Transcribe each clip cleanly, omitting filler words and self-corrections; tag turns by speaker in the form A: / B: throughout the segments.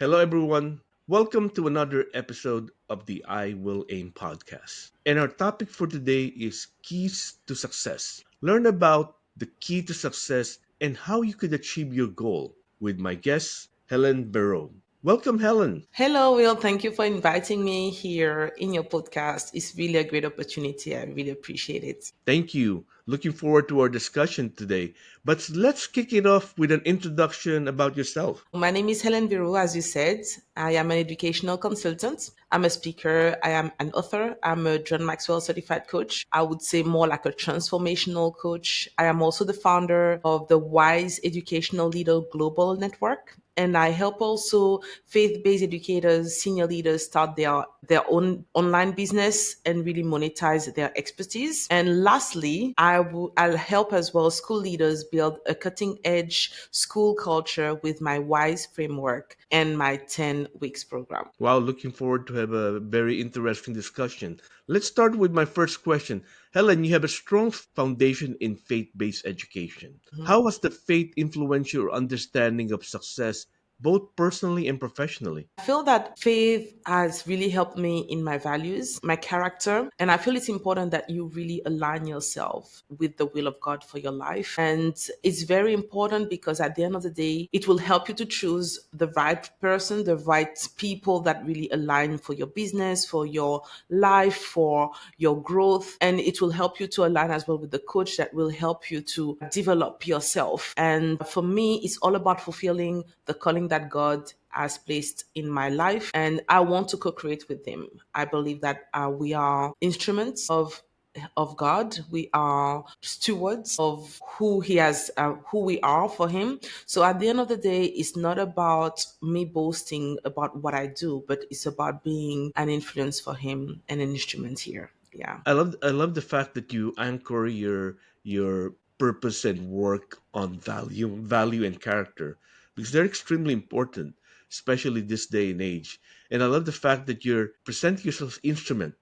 A: Hello, everyone. Welcome to another episode of the IWillAim Podcast. And our topic for today is keys to success. Learn about the key to success and how you could achieve your goal with my guest, Helen Verroux. Welcome, Helen.
B: Hello, Will. Thank you for inviting me here in your podcast. It's really a great opportunity. I really appreciate it.
A: Thank you. Looking forward to our discussion today. But let's kick it off with an introduction about yourself.
B: My name is Helen Verroux, as you said. I am an educational consultant. I'm a speaker. I am an author. I'm a John Maxwell certified coach. I would say more like a transformational coach. I am also the founder of the Wise Educational Leader Global Network. And I help also faith-based educators, senior leaders start their own online business and really monetize their expertise. And lastly, I'll help as well school leaders build a cutting-edge school culture with my WISE framework and my 10 weeks program.
A: Wow, looking forward to have a very interesting discussion. Let's start with my first question. Helen, you have a strong foundation in faith-based education. How has the faith influenced your understanding of success, both personally and professionally?
B: I feel that faith has really helped me in my values, my character, and I feel it's important that you really align yourself with the will of God for your life. And it's very important because at the end of the day, it will help you to choose the right person, the right people that really align for your business, for your life, for your growth. And it will help you to align as well with the coach that will help you to develop yourself. And for me, it's all about fulfilling the calling that God has placed in my life, and I want to co-create with him. I believe that we are instruments of God. We are stewards of who we are for him. So at the end of the day, it's not about me boasting about what I do, but it's about being an influence for him and an instrument here. Yeah.
A: I love the fact that you anchor your purpose and work on value and character because they're extremely important, especially this day and age. And I love the fact that you're presenting yourself as instrument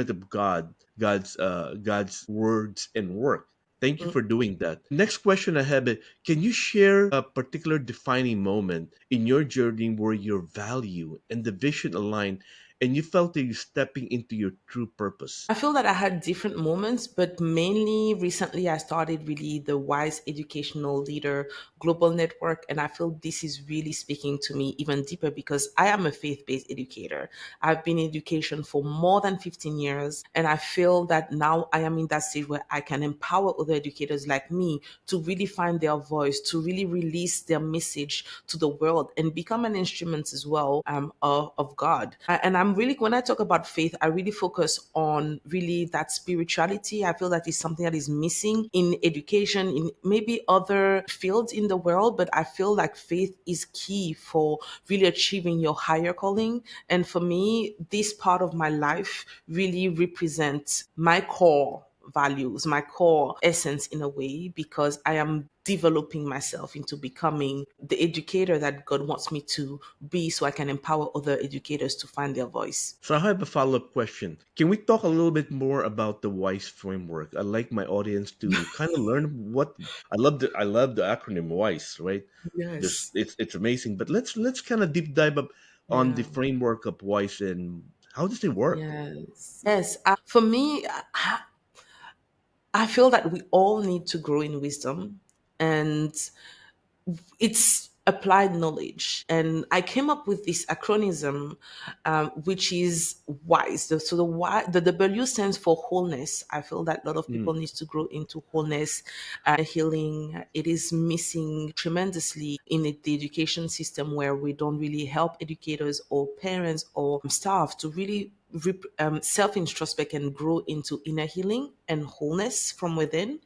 A: of God's words and work. Thank you for doing that. Next question I have is, can you share a particular defining moment in your journey where your value and the vision aligned and you felt that you're stepping into your true purpose?
B: I feel that I had different moments, but mainly recently I started really the Wise Educational Leader Global Network. And I feel this is really speaking to me even deeper because I am a faith based educator. I've been in education for more than 15 years. And I feel that now I am in that stage where I can empower other educators like me to really find their voice, to really release their message to the world and become an instrument as well of God. And I'm really, when I talk about faith, I really focus on really that spirituality. I feel that is something that is missing in education, in maybe other fields in the world, but I feel like faith is key for really achieving your higher calling. And for me, this part of my life really represents my core values, my core essence in a way, because I am developing myself into becoming the educator that God wants me to be so I can empower other educators to find their voice.
A: So I have a follow-up question. Can we talk a little bit more about the WISE framework? I'd like my audience to kind of learn what I love the acronym WISE, right? This
B: Yes.
A: it's amazing. But let's kind of deep dive up on the
B: Yeah.
A: framework of WISE and how does it work?
B: Yes. Yes. For me, I feel that we all need to grow in wisdom. And it's applied knowledge, and I came up with this acronym, which is wise. So the W stands for wholeness. I feel that a lot of people
A: Mm,
B: need to grow into wholeness, healing. It is missing tremendously in the education system, where we don't really help educators or parents or staff to really self introspect and grow into inner healing and wholeness from within.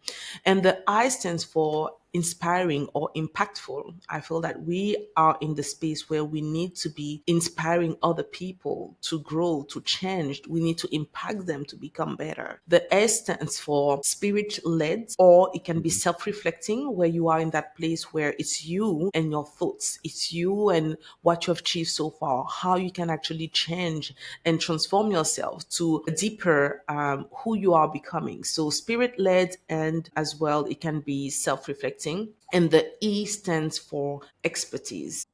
B: And the I stands for inspiring or impactful. I feel that we are in the space where we need to be inspiring other people to grow, to change. We need to impact them to become better. The S stands for spirit led, or it can be
A: mhm.
B: self reflecting, where you are in that place where it's you and your thoughts, it's you and what you have achieved so far, how you can actually change and transform yourself to a deeper who you are becoming. So spirit led, and as well, it can be self reflecting. And the E stands for expertise.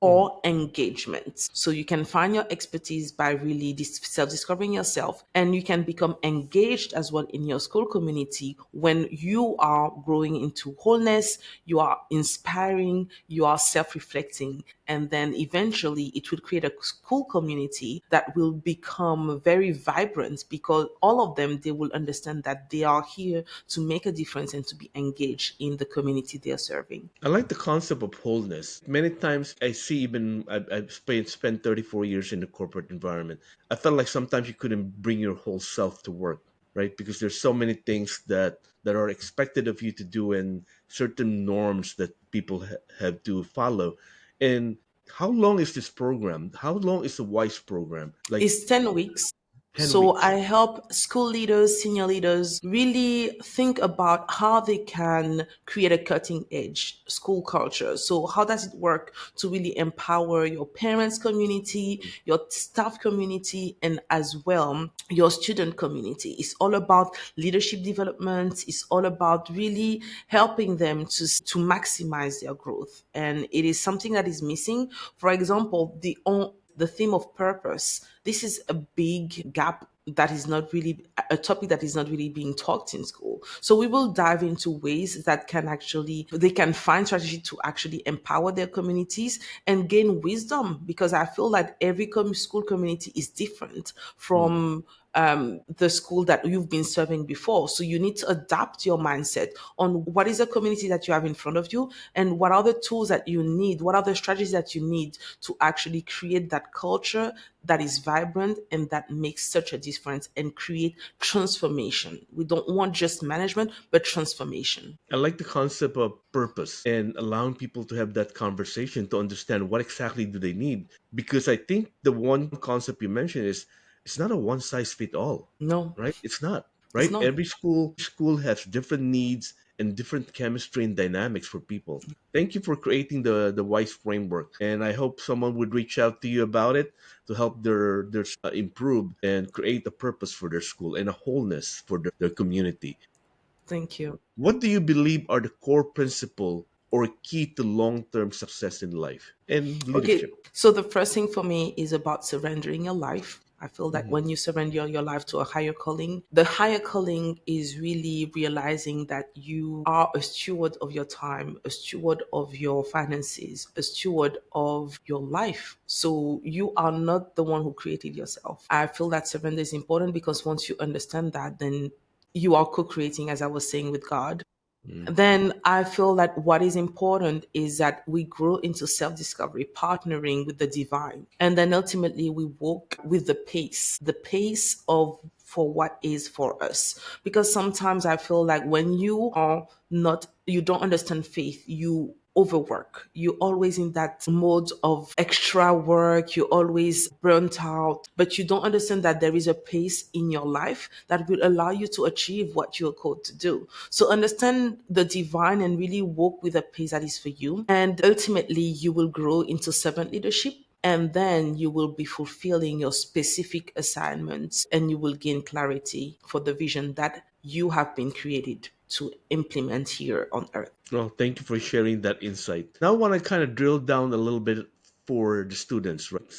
A: Mhm.
B: or engagement. So you can find your expertise by really self discovering yourself, and you can become engaged as well in your school community when you are growing into wholeness, you are inspiring, you are self reflecting. And then eventually it will create a school community that will become very vibrant because all of them, they will understand that they are here to make a difference and to be engaged in the community they're serving.
A: I like the concept of wholeness. Many times I see, even I've spent 34 years in the corporate environment. I felt like sometimes you couldn't bring your whole self to work, right? Because there's so many things that are expected of you to do, and certain norms that people have to follow. And how long is this program? How long is the WISE program? Like
B: It's 10 weeks.
A: 10
B: So I
A: weeks.
B: help school leaders, senior leaders really think about how they can create a cutting edge school culture. So how does it work to really empower your parents community, your staff community, and as well your student community? It's all about leadership development. It's all about really helping them to maximize their growth. And it is something that is missing. For example, the theme of purpose. This is a big gap that is not really a topic that is not really being taught in school. So we will dive into ways that can actually they can find strategy to actually empower their communities and gain wisdom, because I feel like every school community is different
A: Mm.
B: from the school that you've been serving before. So you need to adapt your mindset on what is the community that you have in front of you, and what are the tools that you need, what are the strategies that you need to actually create that culture that is vibrant and that makes such a difference and create transformation. We don't want just management, but transformation.
A: I like the concept of purpose and allowing people to have that conversation to understand what exactly do they need. Because I think the one concept you mentioned is it's not a one size fit all,
B: No,
A: right? It's not,
B: it's
A: right?
B: not.
A: Every school has different needs and different chemistry and dynamics for people. Thank you for creating the WISE framework, and I hope someone would reach out to you about it to help their improve and create a purpose for their school and a wholeness for their community.
B: Thank you.
A: What do you believe are the core principle or key to long-term success in life and
B: Okay,
A: leadership?
B: so the first thing for me is about surrendering your life. I feel that
A: Mhm.
B: when you surrender your life to a higher calling, the higher calling is really realizing that you are a steward of your time, a steward of your finances, a steward of your life. So you are not the one who created yourself. I feel that surrender is important because once you understand that, then you are co creating, as I was saying, with God.
A: Mm.
B: Then I feel that what is important is that we grow into self discovery, partnering with the divine. And then ultimately we walk with the pace of for what is for us. Because sometimes I feel like when you are not, you don't understand faith, you overwork. You're always in that mode of extra work. You're always burnt out, but you don't understand that there is a pace in your life that will allow you to achieve what you're called to do. So understand the divine and really walk with a pace that is for you. And ultimately, you will grow into servant leadership, and then you will be fulfilling your specific assignments and you will gain clarity for the vision that you have been created to implement here on earth.
A: Well, thank you for sharing that insight. Now I want to kind of drill down a little bit for the students, right?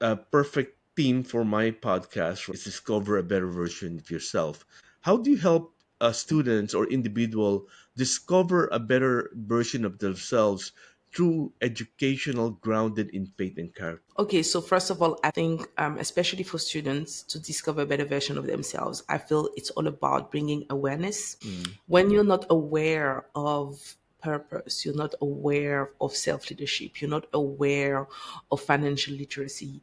A: A perfect theme for my podcast is discover a better version of yourself. How do you help students or individual discover a better version of themselves through educational grounded in faith and character?
B: Okay, so first of all, I think, especially for students to discover a better version of themselves, I feel it's all about bringing awareness.
A: Mm.
B: When you're not aware of purpose, you're not aware of self leadership, you're not aware of financial literacy,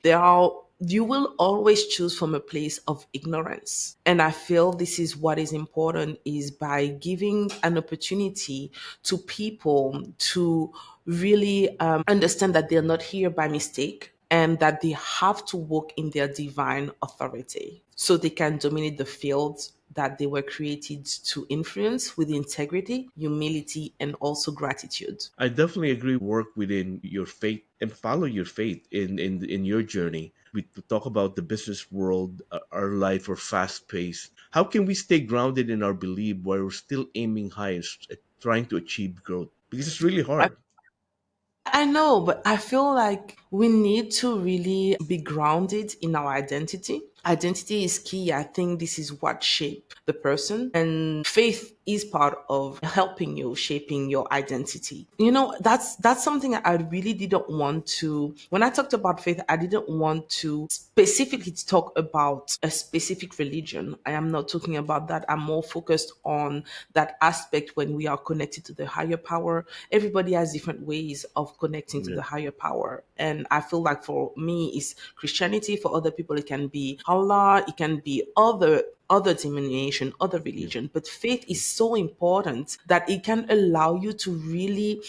B: you will always choose from a place of ignorance. And I feel this is what is important, is by giving an opportunity to people to really understand that they're not here by mistake and that they have to walk in their divine authority so they can dominate the fields that they were created to influence with integrity, humility, and also gratitude.
A: I definitely agree. Work within your faith and follow your faith in your journey. We talk about the business world, our life are fast paced. How can we stay grounded in our belief while we're still aiming high and trying to achieve growth? Because it's really
B: I,
A: hard.
B: I know, but I feel like we need to really be grounded in our identity. Identity is key. I think this is what shape the person, and faith is part of helping you shaping your identity. You know, that's something I really didn't want to. When I talked about faith, I didn't want to specifically talk about a specific religion. I am not talking about that. I'm more focused on that aspect when we are connected to the higher power. Everybody has different ways of connecting to
A: Yeah.
B: the higher power. And I feel like for me, it's Christianity. For other people, it can be Allah, it can be other denomination, other
A: Yeah.
B: religion. But faith is so important that it can allow you to really,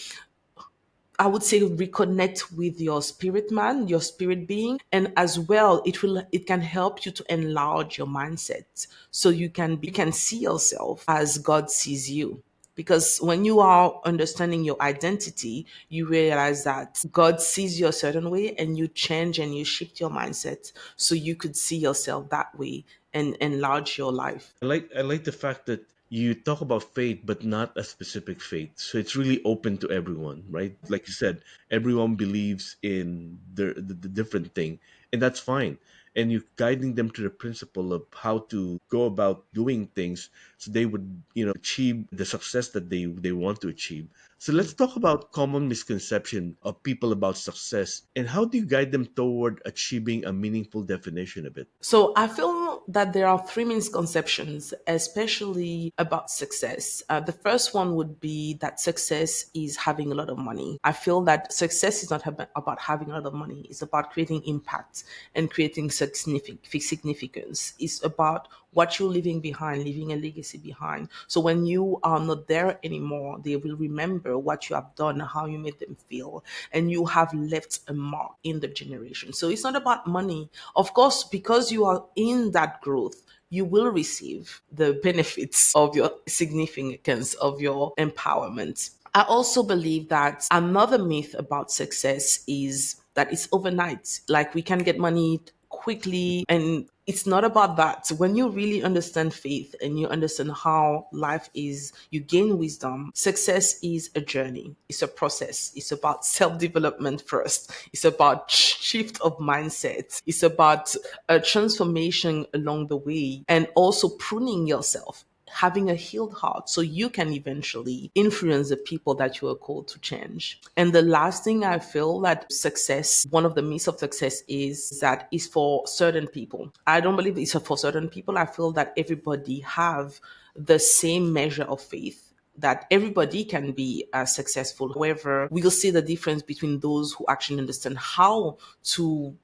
B: I would say, reconnect with your spirit man, your spirit being, and as well, it can help you to enlarge your mindset, so you can see yourself as God sees you. Because when you are understanding your identity, you realize that God sees you a certain way, and you change and you shift your mindset so you could see yourself that way and enlarge your life.
A: I like the fact that you talk about faith, but not a specific faith. So it's really open to everyone, right? Like you said, everyone believes in the different thing, and that's fine. And you're guiding them to the principle of how to go about doing things so they would, achieve the success that they want to achieve. So let's talk about common misconception of people about success and how do you guide them toward achieving a meaningful definition of it?
B: So I feel that there are three misconceptions, especially about success. The first one would be that success is having a lot of money. I feel that success is not about having a lot of money. It's about creating impact and creating significance. It's about what you're leaving behind, leaving a legacy behind. So when you are not there anymore, they will remember what you have done, how you made them feel, and you have left a mark in the generation. So it's not about money. Of course, because you are in that growth, you will receive the benefits of your significance, of your empowerment. I also believe that another myth about success is that it's overnight. Like we can get money quickly, and it's not about that. When you really understand faith and you understand how life is, you gain wisdom. Success is a journey, it's a process. It's about self development first, it's about shift of mindset, it's about a transformation along the way, and also pruning yourself, having a healed heart so you can eventually influence the people that you are called to change. And the last thing I feel that success, one of the myths of success is that is for certain people. I don't believe it's for certain people. I feel that everybody have the same measure of faith, that everybody can be successful. However, we'll see the difference between those who actually understand how to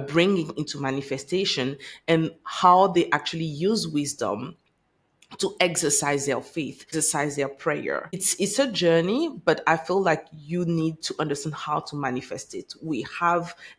B: bring it into manifestation, and how they actually use wisdom to exercise their faith, exercise their prayer. It's a journey, but I feel like you need to understand how to manifest it.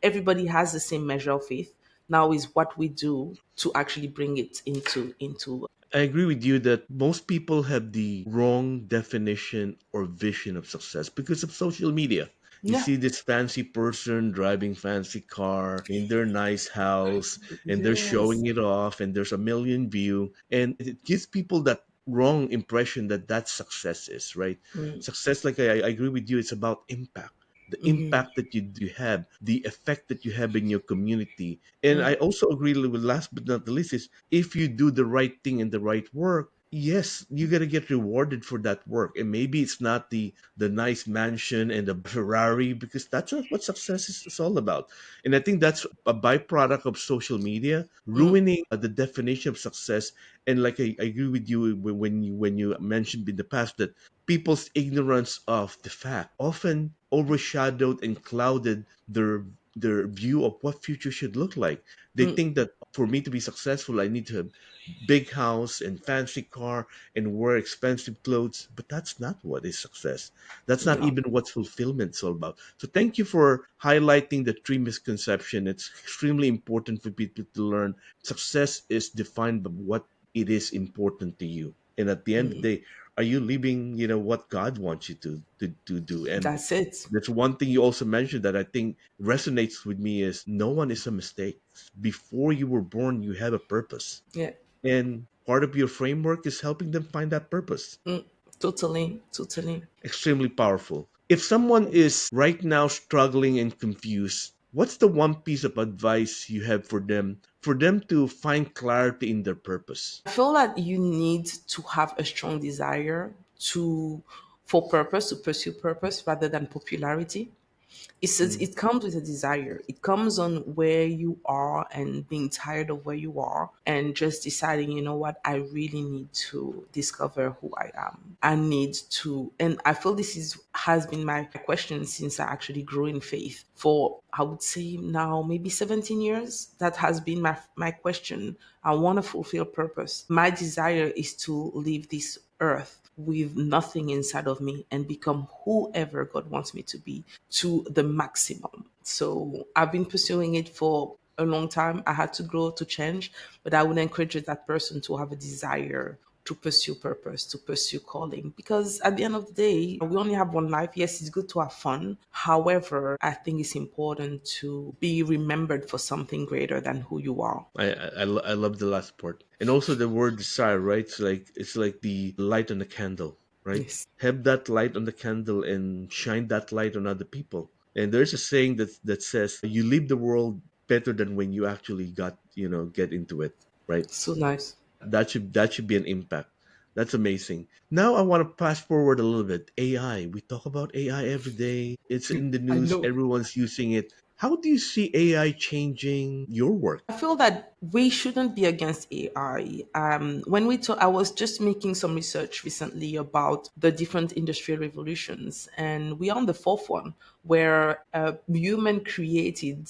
B: Everybody has the same measure of faith. Now is what we do to actually bring it into.
A: I agree with you that most people have the wrong definition or vision of success because of social media. You
B: Yeah.
A: see this fancy person driving fancy car in their nice house and they're
B: Yes.
A: showing it off and there's a million view and it gives people that wrong impression that that's success is, right? Success, like I agree with you, it's about impact. The impact that you have, the effect that you have in your community. And I also agree with last but not the least is if you do the right thing and the right work, yes, you gotta get rewarded for that work. And maybe it's not the nice mansion and the Ferrari because that's not what success is all about. And I think that's a byproduct of social media ruining the definition of success. And like I agree with you when you mentioned in the past that people's ignorance of the fact often overshadowed and clouded their view of what future should look like. They think that for me to be successful, I need to have big house and fancy car and wear expensive clothes. But that's not what is success. That's not
B: No.
A: even what fulfillment is all about. So thank you for highlighting the three misconception. It's extremely important for people to learn. Success is defined by what it is important to you. And at the end of the day, are you living, what God wants you to do? And
B: That's it.
A: that's one thing you also mentioned that I think resonates with me is no one is a mistake. Before you were born, you have a purpose.
B: Yeah.
A: And part of your framework is helping them find that purpose.
B: Totally. Totally.
A: Extremely powerful. If someone is right now struggling and confused, what's the one piece of advice you have for them to find clarity in their purpose?
B: I feel that you need to have a strong desire to for purpose, to pursue purpose rather than popularity.
A: Mm.
B: It comes with a desire. It comes on where you are and being tired of where you are and just deciding, you know what, I really need to discover who I am. I need to, and I feel this is has been my question since I actually grew in faith for, I would say now maybe 17 years. That has been my question. I want to fulfill purpose. My desire is to leave this earth with nothing inside of me and become whoever God wants me to be to the maximum. So I've been pursuing it for a long time. I had to grow to change, but I would encourage that person to have a desire to pursue purpose, to pursue calling. Because at the end of the day, we only have one life. Yes, it's good to have fun. However, I think it's important to be remembered for something greater than who you are.
A: I love the last part, and also the word desire, right? It's like the light on the candle, right?
B: Yes.
A: Have that light on the candle and shine that light on other people. And there's a saying that says you leave the world better than when you actually get into it, right?
B: So nice.
A: That should be an impact. That's amazing. Now I want to fast forward a little bit. AI. We talk about AI every day. It's in the
B: I
A: news.
B: know.
A: Everyone's using it. How do you see AI changing your work?
B: I feel that we shouldn't be against AI. When we talk, I was just making some research recently about the different industrial revolutions, and we are on the fourth one where human created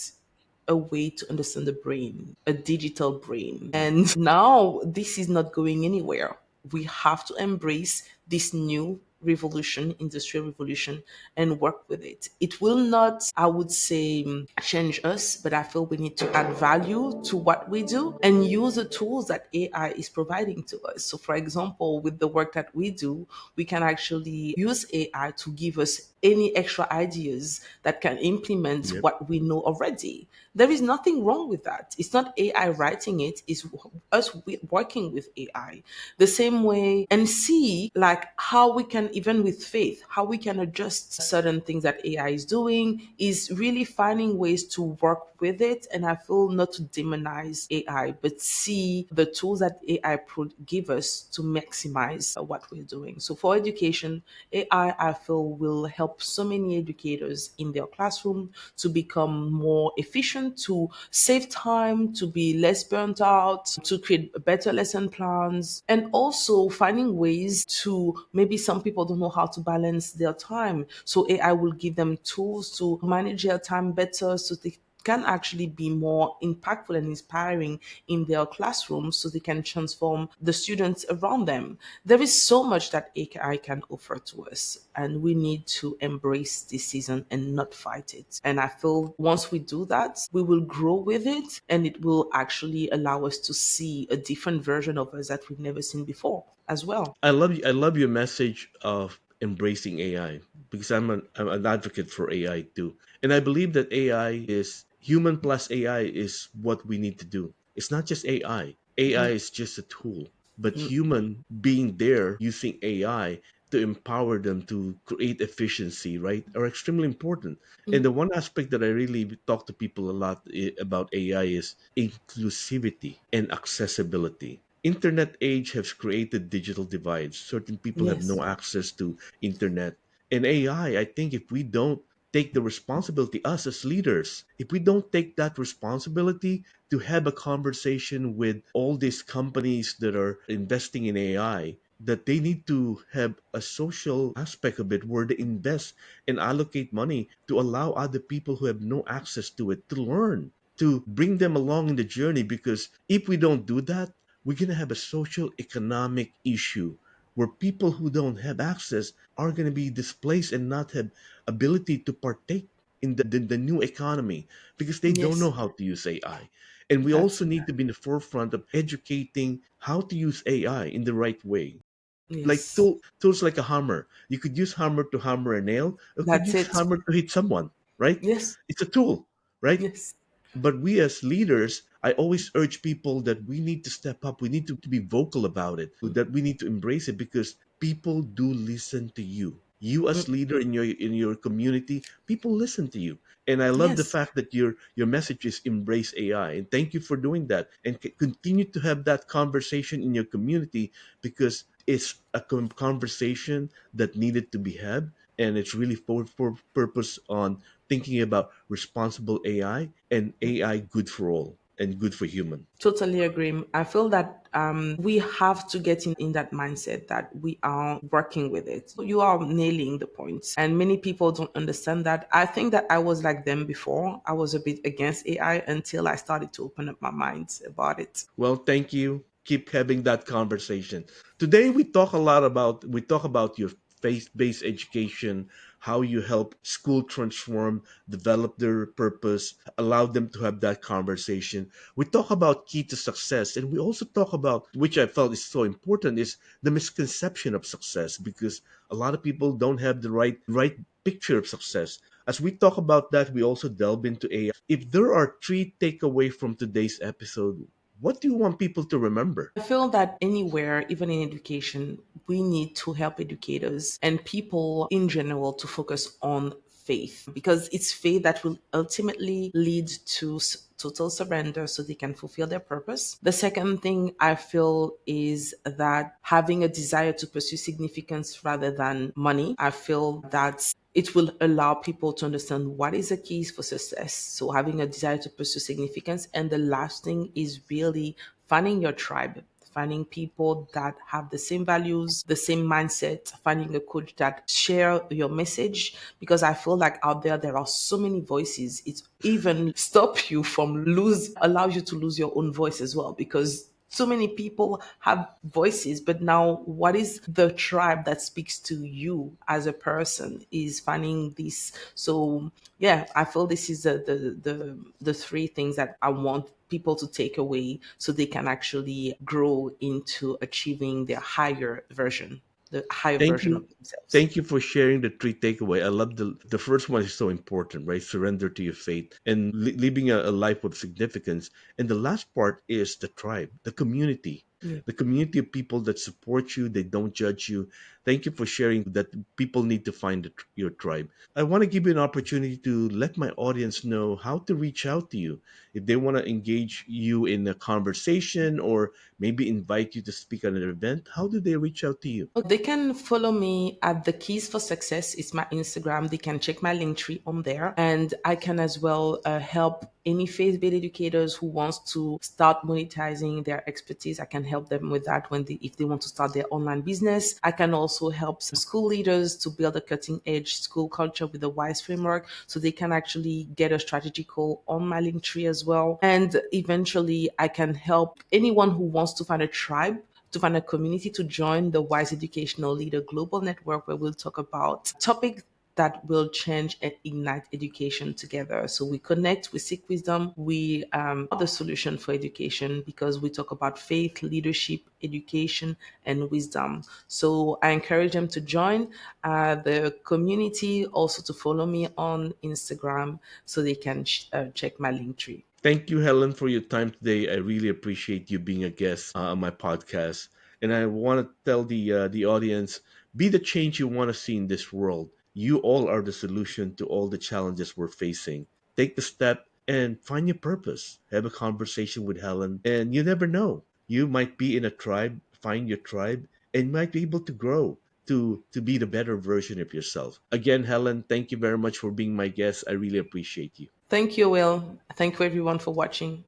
B: a way to understand the brain, a digital brain. And now this is not going anywhere. We have to embrace this new revolution, industrial revolution, and work with it. It will not, I would say, change us, but I feel we need to add value to what we do and use the tools that AI is providing to us. So, for example, with the work that we do, we can actually use AI to give us any extra ideas that can implement
A: Yep.
B: what we know already. There is nothing wrong with that. It's not AI writing it, it's us working with AI. The same way, and see like how we can, even with faith, how we can adjust certain things that AI is doing, is really finding ways to work with it. And I feel not to demonize AI, but see the tools that AI give us to maximize what we're doing. So for education, AI, I feel, will help so many educators in their classroom to become more efficient, to save time, to be less burnt out, to create better lesson plans, and also finding ways to, maybe some people don't know how to balance their time. So AI will give them tools to manage their time better so they can actually be more impactful and inspiring in their classrooms so they can transform the students around them. There is so much that AI can offer to us, and we need to embrace this season and not fight it. And I feel once we do that, we will grow with it and it will actually allow us to see a different version of us that we've never seen before as well.
A: I love your message of embracing AI because I'm an advocate for AI too. And I believe that AI is human plus AI is what we need to do. It's not just AI. AI is just a tool, but human being there using AI to empower them to create efficiency, right, are extremely important. And the one aspect that I really talk to people a lot about AI is inclusivity and accessibility. Internet age has created digital divides. Certain people have
B: Yes.
A: no access to internet. And AI, I think if we don't take the responsibility, us as leaders, if we don't take that responsibility to have a conversation with all these companies that are investing in AI, that they need to have a social aspect of it where they invest and allocate money to allow other people who have no access to it to learn, to bring them along in the journey. Because if we don't do that, we're going to have a social economic issue where people who don't have access are going to be displaced and not have ability to partake in the new economy because they don't know
B: Yes.
A: how to use AI. And we
B: That's
A: also need to be in the forefront of educating how to use AI in the right way. Like
B: yes.
A: tools like a hammer. You could use hammer to hammer a nail, or could
B: That's
A: use
B: it.
A: hammer to hit someone, right?
B: Yes.
A: It's a tool, right?
B: Yes.
A: But we as leaders, I always urge people that we need to step up. We need to be vocal about it, that we need to embrace it because people do listen to you. You as leader in your community, people listen to you. And I love the
B: Yes.
A: fact that your message is embrace AI. And thank you for doing that. And continue to have that conversation in your community, because it's a conversation that needed to be had. And it's really for purpose on thinking about responsible AI and AI good for all and good for human.
B: Totally agree. I feel that we have to get in that mindset that we are working with it. You are nailing the points, and many people don't understand that. I think that I was like them before. I was a bit against AI until I started to open up my mind about it.
A: Well, thank you. Keep having that conversation. Today we talk about your faith-based education, how you help school transform, develop their purpose, allow them to have that conversation. We talk about key to success, and we also talk about, which I felt is so important, is the misconception of success, because a lot of people don't have the right picture of success. As we talk about that, we also delve into AI. If there are three takeaway from today's episode, what do you want people to remember?
B: I feel that anywhere, even in education, we need to help educators and people in general to focus on faith, because it's faith that will ultimately lead to total surrender so they can fulfill their purpose. The second thing I feel is that having a desire to pursue significance rather than money, I feel that it will allow people to understand what is the keys for success. So having a desire to pursue significance. And the last thing is really finding your tribe, finding people that have the same values, the same mindset, finding a coach that share your message. Because I feel like out there are so many voices. It even stop you from allows you to lose your own voice as well, because so many people have voices, but now what is the tribe that speaks to you as a person is finding this. So yeah, I feel this is the three things that I want people to take away so they can actually grow into achieving their higher version, the higher
A: Thank
B: version
A: you.
B: of themselves.
A: Thank you for sharing the three takeaway. I love the first one is so important, right? Surrender to your fate and living a life of significance. And the last part is the tribe,
B: Yeah.
A: the community of people that support you. They don't judge you. Thank you for sharing that. People need to find your tribe. I want to give you an opportunity to let my audience know how to reach out to you if they want to engage you in a conversation or maybe invite you to speak at an event. How do they reach out to you?
B: They can follow me at the Keys for Success. It's my Instagram. They can check my link tree on there, and I can as well help any faith-based educators who wants to start monetizing their expertise. I can help them with that if they want to start their online business. I can also help some school leaders to build a cutting-edge school culture with the WISE framework, so they can actually get a strategy call on my link tree as well. And eventually, I can help anyone who wants to find a tribe, to find a community to join the WISE Educational Leader Global Network, where we'll talk about topics that will change and ignite education together. So we connect, we seek wisdom, we are the solution for education, because we talk about faith, leadership, education, and wisdom. So I encourage them to join the community, also to follow me on Instagram so they can check my link tree.
A: Thank you, Helen, for your time today. I really appreciate you being a guest on my podcast. And I want to tell the audience, be the change you want to see in this world. You all are the solution to all the challenges we're facing. Take the step and find your purpose. Have a conversation with Helen, and you never know. You might be in a tribe, find your tribe, and might be able to grow to be the better version of yourself. Again, Helen, thank you very much for being my guest. I really appreciate you.
B: Thank you, Will. Thank you, everyone, for watching.